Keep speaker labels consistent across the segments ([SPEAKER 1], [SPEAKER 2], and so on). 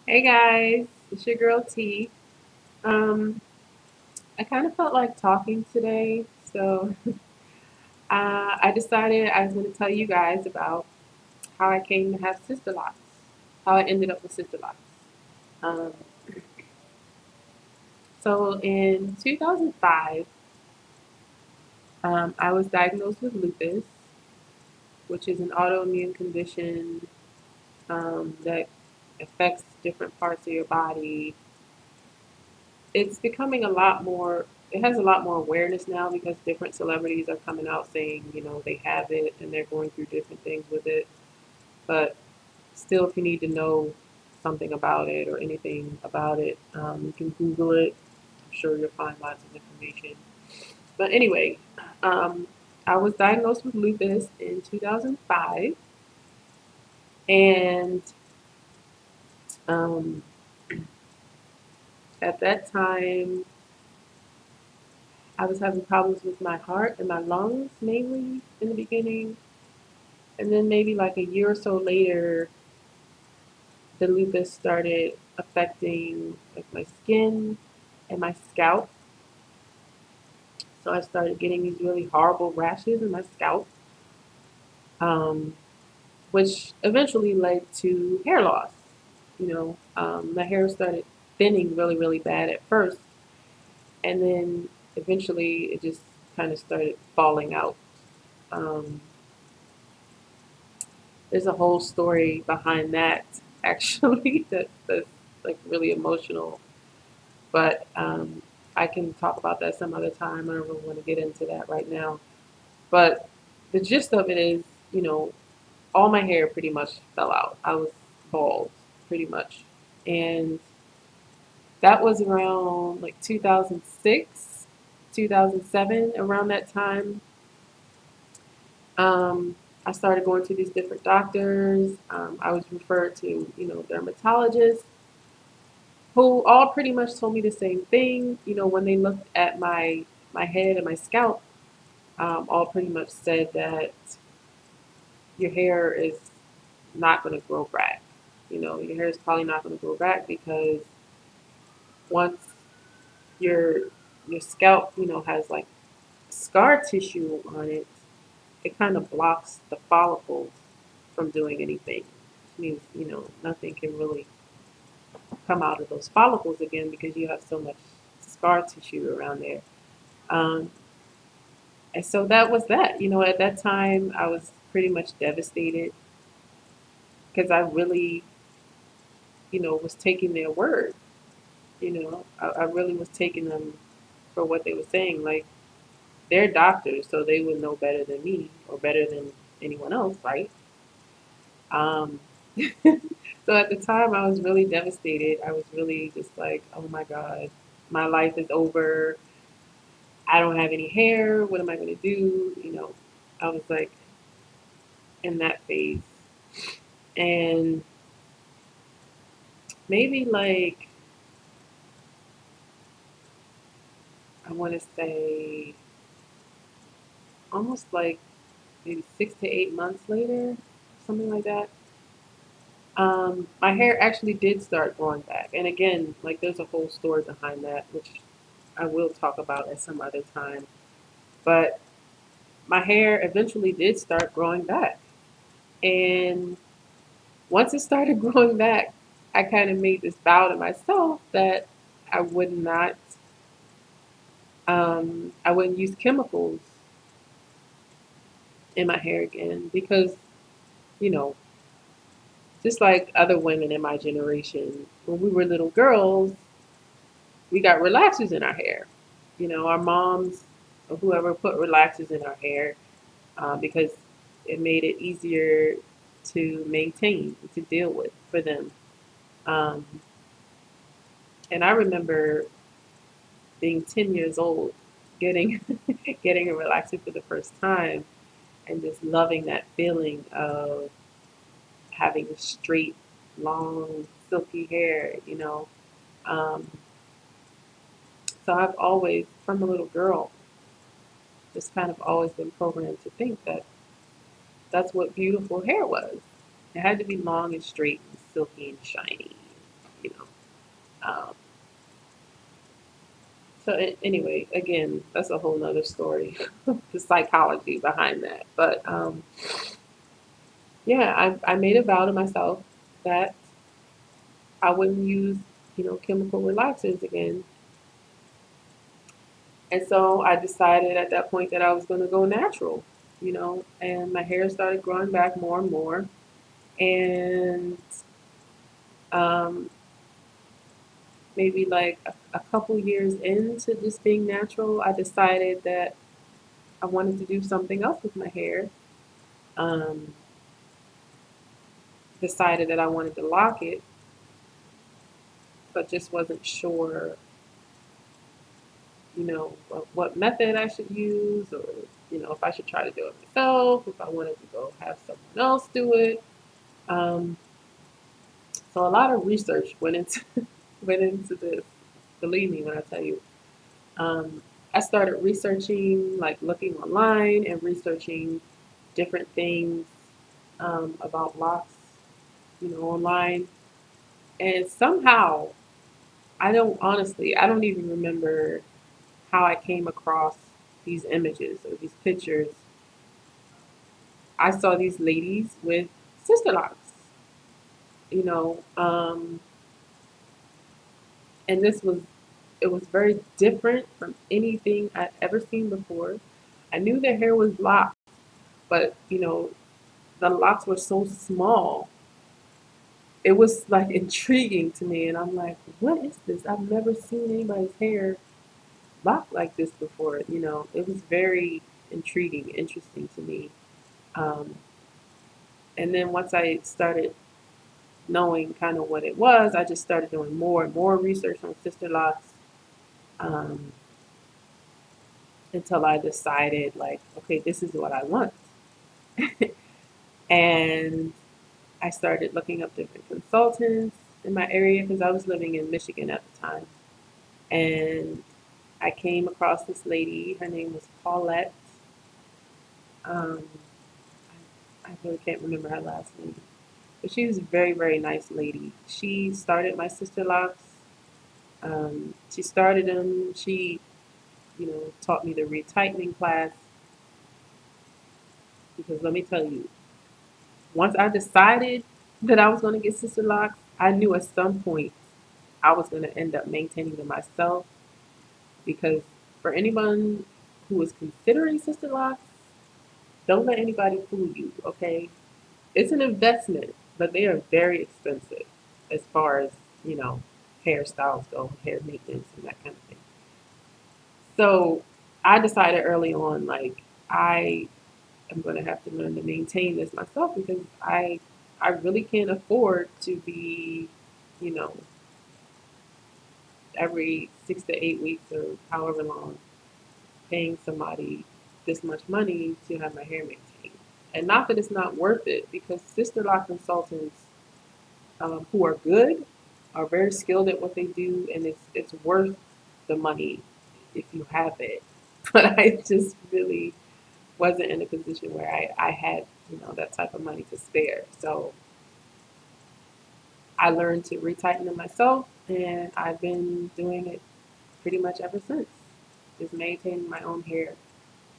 [SPEAKER 1] Hey guys, it's your girl T. Um, I kind of felt like talking today, so I decided I was going to tell you guys about how I came to have Sisterlocks, how I ended up with Sisterlocks. Um, so in 2005, I was diagnosed with lupus, which is an autoimmune condition that affects different parts of your body. It's becoming a lot more, it has a lot more awareness now because different celebrities are coming out saying, they have it and they're going through different things with it. But still, if you need to know something about it or anything about it, you can Google it. I'm sure you'll find lots of information. But anyway, um, I was diagnosed with lupus in 2005, and um, at that time, I was having problems with my heart and my lungs mainly in the beginning. And then maybe like a year or so later, the lupus started affecting like my skin and my scalp. So I started getting these really horrible rashes in my scalp, um, which eventually led to hair loss. My hair started thinning really, really bad at first, and then eventually it just kind of started falling out. Um, there's a whole story behind that actually that's like really emotional, but I can talk about that some other time. I don't really want to get into that right now, but the gist of it is, you know all my hair pretty much fell out. I was bald pretty much, and that was around like 2006, 2007. Around that time, um, I started going to these different doctors. I was referred to, dermatologists who all pretty much told me the same thing. When they looked at my head and my scalp, all pretty much said that your hair is not going to grow back. Your hair is probably not going to grow back because once your your scalp, has like scar tissue on it, it kind of blocks the follicles from doing anything. Which means, nothing can really come out of those follicles again because you have so much scar tissue around there. Um, and so that was that. At that time, I was pretty much devastated because I really, was taking their word. I really was taking them for what they were saying. Like, they're doctors, so they would know better than me or better than anyone else, right? Um, so at the time, I was really devastated. I was really just like, oh my God, my life is over. I don't have any hair. What am I going to do? I was like in that phase. And maybe like, I want to say almost like maybe 6 to 8 months later, something like that. My hair actually did start growing back. And again, like there's a whole story behind that, which I will talk about at some other time. But my hair eventually did start growing back. And once it started growing back, I kind of made this vow to myself that I would not, I wouldn't use chemicals in my hair again because, you know, just like other women in my generation, when we were little girls, we got relaxers in our hair. Our moms or whoever put relaxers in our hair because it made it easier to maintain, to deal with for them. Um, and I remember being 10 years old, getting getting a relaxer for the first time, and just loving that feeling of having straight, long, silky hair. Um, so I've always, from a little girl, just kind of always been programmed to think that that's what beautiful hair was. It had to be long and straight and silky and shiny. you know. Anyway, again, that's a whole nother story, the psychology behind that. But yeah, I made a vow to myself that I wouldn't use, chemical relaxers again. And so I decided at that point that I was going to go natural, and my hair started growing back more and more. And um, maybe like a couple years into just being natural, I decided that I wanted to do something else with my hair. Um, Decided that I wanted to lock it, but just wasn't sure, what method I should use, or if I should try to do it myself, if I wanted to go have someone else do it. Um, so a lot of research went into went into this. Believe me when I tell you. I started researching, like looking online and researching different things about locks, online. And somehow, I don't even remember how I came across these images or these pictures. I saw these ladies with sister locks, you know, um, and it was very different from anything I'd ever seen before. I knew their hair was locked, but the locks were so small. It was like intriguing to me, and I'm like, what is this? I've never seen anybody's hair locked like this before. It was very intriguing, interesting to me. Um, and then once I started knowing kind of what it was, I just started doing more and more research on sister locks um, until I decided, like, okay, this is what I want. And I started looking up different consultants in my area because I was living in Michigan at the time. And I came across this lady. Her name was Paulette. Um, I really can't remember her last name, but she was a very, very nice lady. She started my sister locks. She started them. She, taught me the retightening class because let me tell you, once I decided that I was going to get sister locks, I knew at some point I was going to end up maintaining them myself because for anyone who is considering sister locks, don't let anybody fool you, okay? It's an investment, but they are very expensive as far as, you know, hairstyles go, hair maintenance, and that kind of thing. So I decided early on, like, I am going to have to learn to maintain this myself because I really can't afford to be, you know, every 6 to 8 weeks or however long paying somebody this much money to have my hair maintained. And not that it's not worth it, because sister lock consultants who are good are very skilled at what they do, and it's worth the money if you have it. But I just really wasn't in a position where I had that type of money to spare. So I learned to retighten them myself, and I've been doing it pretty much ever since. Just maintaining my own hair.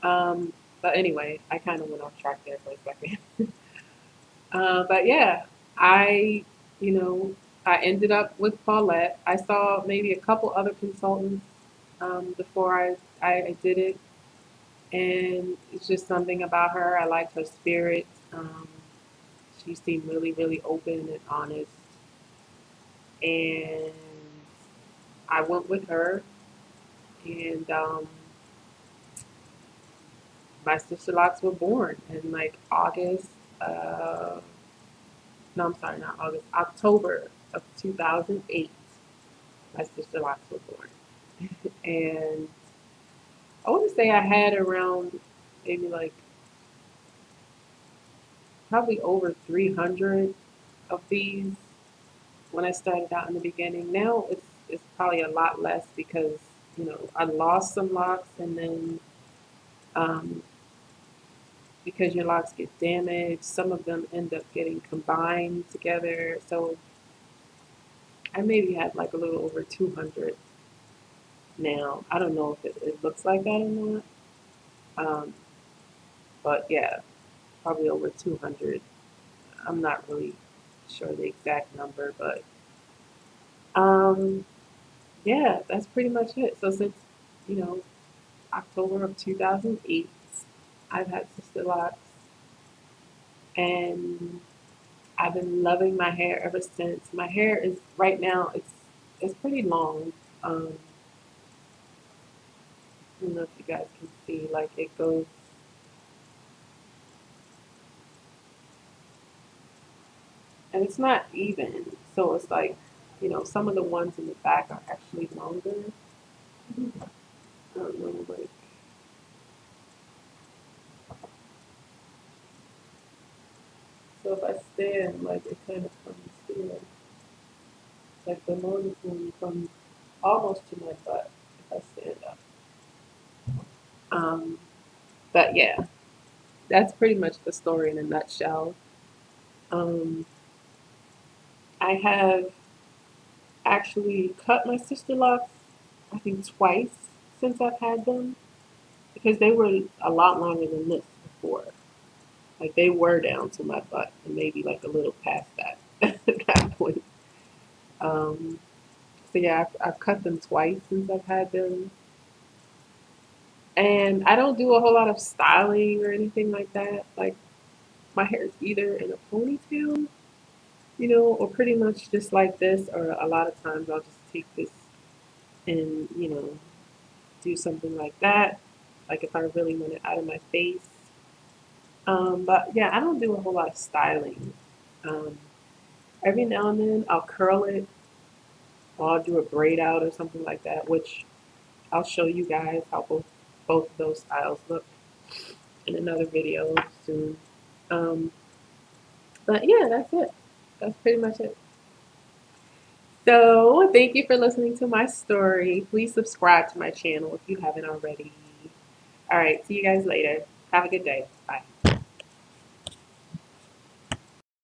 [SPEAKER 1] Um, but anyway, I kind of went off track there for a second. But yeah, I, you know, I ended up with Paulette. I saw maybe a couple other consultants before I did it, and it's just something about her. I liked her spirit. She seemed really, really open and honest, and I went with her, and my sister locks were born in like August. No, I'm sorry, not August. October of 2008. My sister locks were born, and I want to say I had around maybe like probably over 300 of these when I started out in the beginning. Now it's probably a lot less because I lost some locks, and then um, because your locks get damaged, some of them end up getting combined together. So I maybe have like a little over 200 now. I don't know if it looks like that or not. Um, but yeah, probably over 200. I'm not really sure the exact number, but um, yeah, that's pretty much it. So since, you know, October of 2008, I've had Sisterlocks, and I've been loving my hair ever since. My hair is right now it's pretty long. I don't know if you guys can see, like it goes, and it's not even. So it's like, some of the ones in the back are actually longer. I don't know, like, so if I stand, like it kind of comes here. Like the longest one comes almost to my butt if I stand up. Um, but yeah, that's pretty much the story in a nutshell. Um, I have actually cut my sister locks, I think twice since I've had them, because they were a lot longer than this before. Like they were down to my butt and maybe like a little past that at that point. Um, so yeah, I've cut them twice since I've had them. And I don't do a whole lot of styling or anything like that. Like my hair is either in a ponytail, or pretty much just like this, or a lot of times I'll just take this and, do something like that. Like if I really want it out of my face. But yeah, I don't do a whole lot of styling. Um, every now and then I'll curl it, or I'll do a braid out or something like that, which I'll show you guys how both of those styles look in another video soon. Um, but yeah, that's it. That's pretty much it. So thank you for listening to my story. Please subscribe to my channel if you haven't already. All right, see you guys later. Have a good day. Bye.